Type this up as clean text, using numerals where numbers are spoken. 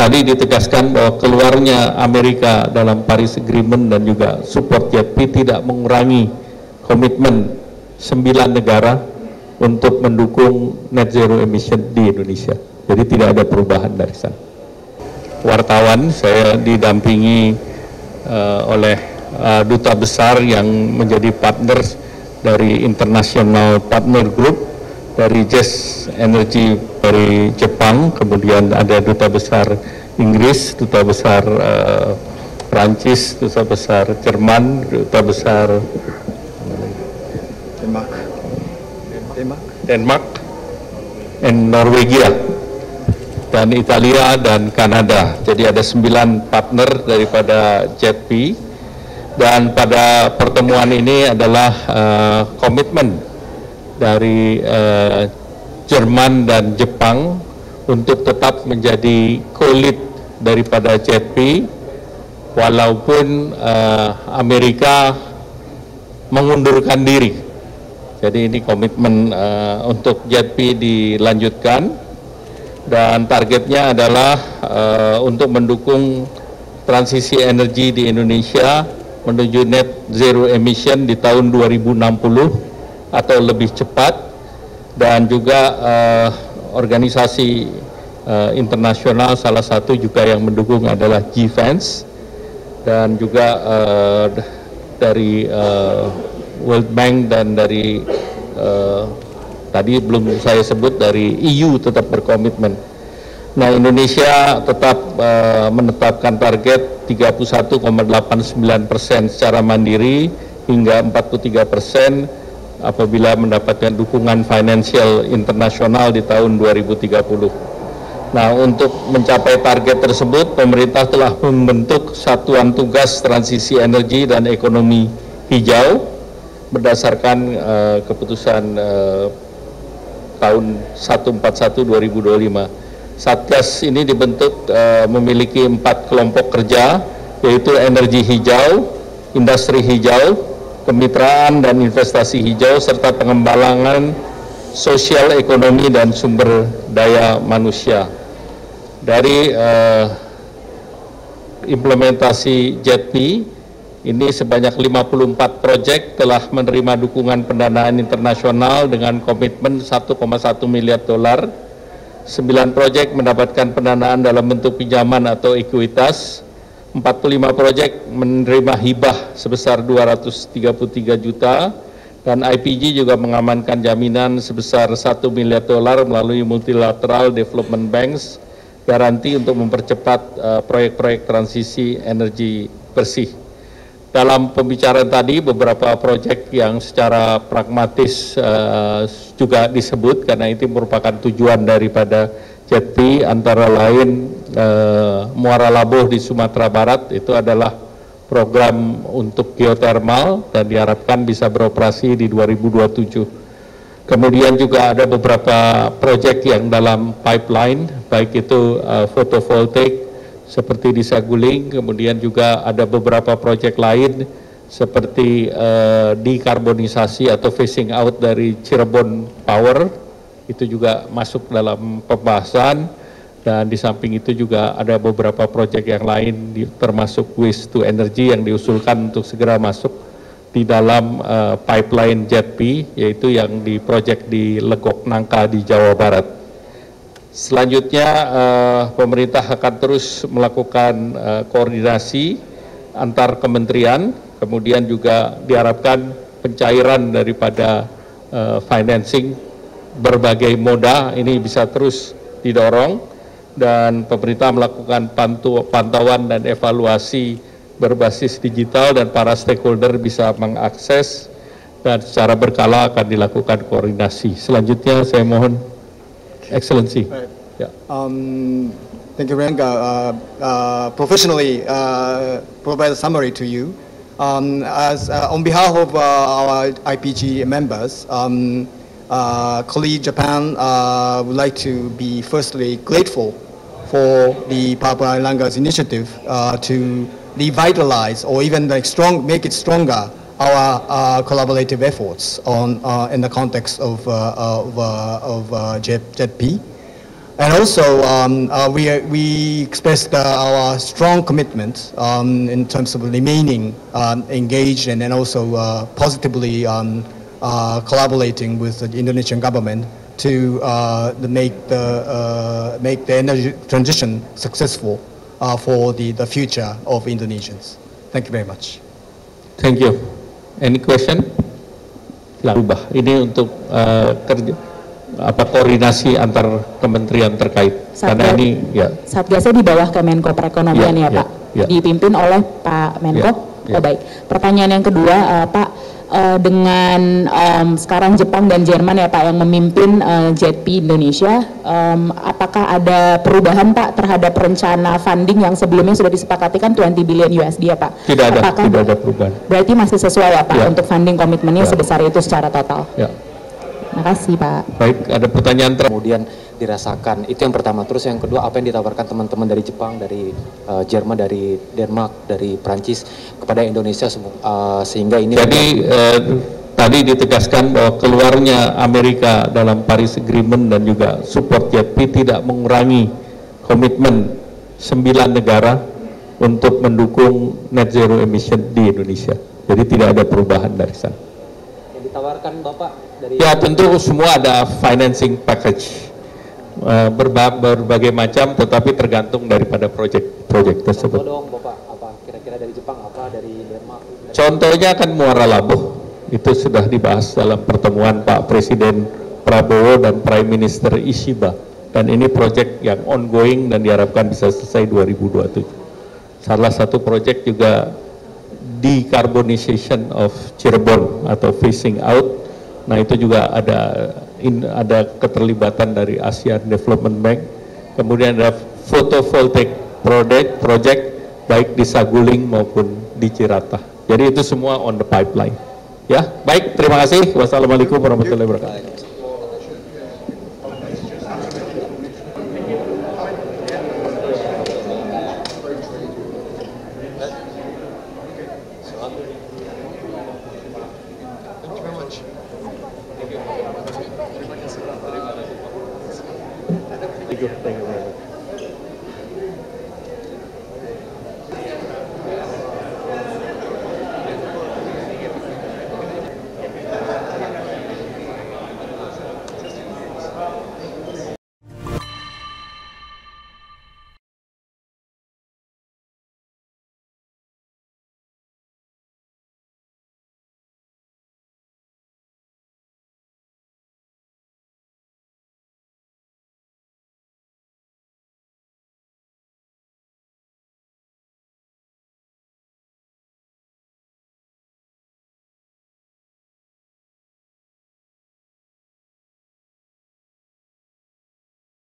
tadi ditegaskan bahwa keluarnya Amerika dalam Paris Agreement dan juga support JETP tidak mengurangi komitmen 9 negara untuk mendukung net zero emission di Indonesia. Jadi tidak ada perubahan dari sana. Wartawan, saya didampingi oleh duta besar yang menjadi partner dari International Partner Group, dari Jazz Energy dari Jepang, kemudian ada duta besar Inggris, duta besar Prancis, duta besar Jerman, duta besar Denmark, dan Norwegia, dan Italia dan Kanada. Jadi ada 9 partner daripada JETP, dan pada pertemuan ini adalah komitmen dari Jerman dan Jepang untuk tetap menjadi co-lead daripada JETP, walaupun Amerika mengundurkan diri. Jadi ini komitmen untuk JETP dilanjutkan, dan targetnya adalah untuk mendukung transisi energi di Indonesia menuju net zero emission di tahun 2060 atau lebih cepat, dan juga organisasi internasional salah satu juga yang mendukung adalah GFANZ, dan juga dari World Bank, dan dari tadi belum saya sebut dari EU tetap berkomitmen. Nah, Indonesia tetap menetapkan target 31,89% secara mandiri hingga 43% apabila mendapatkan dukungan finansial internasional di tahun 2030. Nah, untuk mencapai target tersebut, pemerintah telah membentuk Satuan Tugas Transisi Energi dan Ekonomi Hijau berdasarkan keputusan tahun 141/2025. Satgas ini dibentuk memiliki 4 kelompok kerja, yaitu energi hijau, industri hijau, kemitraan dan investasi hijau, serta pengembangan sosial ekonomi dan sumber daya manusia. Dari implementasi JETP ini sebanyak 54 proyek telah menerima dukungan pendanaan internasional dengan komitmen 1,1 miliar dolar. 9 proyek mendapatkan pendanaan dalam bentuk pinjaman atau ekuitas. 45 proyek menerima hibah sebesar 233 juta, dan IPG juga mengamankan jaminan sebesar 1 miliar dolar melalui Multilateral Development Banks, garansi untuk mempercepat proyek-proyek transisi energi bersih. Dalam pembicaraan tadi, beberapa proyek yang secara pragmatis juga disebut, karena itu merupakan tujuan daripada JETP, antara lain Muara Labuh di Sumatera Barat, itu adalah program untuk geothermal dan diharapkan bisa beroperasi di 2027. Kemudian juga ada beberapa proyek yang dalam pipeline, baik itu fotovoltaik seperti di Saguling, kemudian juga ada beberapa proyek lain seperti dekarbonisasi atau phasing out dari Cirebon Power, itu juga masuk dalam pembahasan. Dan di samping itu juga ada beberapa proyek yang lain termasuk waste to energy yang diusulkan untuk segera masuk di dalam pipeline JETP, yaitu yang di proyek di Legok Nangka di Jawa Barat. Selanjutnya pemerintah akan terus melakukan koordinasi antar kementerian, kemudian juga diharapkan pencairan daripada financing berbagai moda ini bisa terus didorong, dan pemerintah melakukan pantauan dan evaluasi berbasis digital, dan para stakeholder bisa mengakses, dan secara berkala akan dilakukan koordinasi. Selanjutnya saya mohon Excellency. Right. Yeah. Thank you, Ranga. Professionally, provide a summary to you. On behalf of our IPG members, colleague Japan would like to be firstly grateful for the Papua Langa's initiative to revitalize or even make it stronger our collaborative efforts in the context of JETP. And also, we expressed our strong commitment in terms of remaining engaged and then also positively collaborating with the Indonesian government to make the energy transition successful for the future of Indonesians. Thank you very much. Thank you. Any question? Berubah. Ini untuk koordinasi antar kementerian terkait. Karena ini ya. Satgasnya di bawah Kemenko Perekonomian ya Pak. Dipimpin oleh Pak Menko. Oh baik. Pertanyaan yang kedua Pak, dengan sekarang Jepang dan Jerman ya Pak yang memimpin JETP Indonesia, apakah ada perubahan Pak terhadap rencana funding yang sebelumnya sudah disepakati kan 20 billion USD ya Pak? Tidak ada perubahan. Berarti masih sesuai ya Pak untuk funding komitmennya sebesar itu secara total? Ya. Terima kasih Pak. Baik, ada pertanyaan kemudian dirasakan, itu yang pertama. Terus yang kedua, apa yang ditawarkan teman-teman dari Jepang, dari Jerman, dari Denmark, dari Prancis kepada Indonesia sehingga ini. Jadi tadi ditegaskan bahwa keluarnya Amerika dalam Paris Agreement dan juga support JETP tidak mengurangi komitmen 9 negara untuk mendukung net zero emission di Indonesia. Jadi tidak ada perubahan dari sana. Yang ditawarkan Bapak dari... Ya tentu semua ada financing package berbagai macam, tetapi tergantung daripada proyek tersebut. Contoh dong Bapak, apa kira-kira dari Jepang, apa dari Denmark? Contohnya kan Muara Labuh, itu sudah dibahas dalam pertemuan Pak Presiden Prabowo dan Prime Minister Ishiba, dan ini proyek yang ongoing dan diharapkan bisa selesai 2027. Salah satu proyek juga decarbonization of Cirebon atau phasing out. Nah itu juga ada keterlibatan dari ASEAN Development Bank. Kemudian ada photovoltaic project baik di Saguling maupun di Cirata. Jadi itu semua on the pipeline. Ya, baik, terima kasih. Wassalamualaikum warahmatullahi wabarakatuh.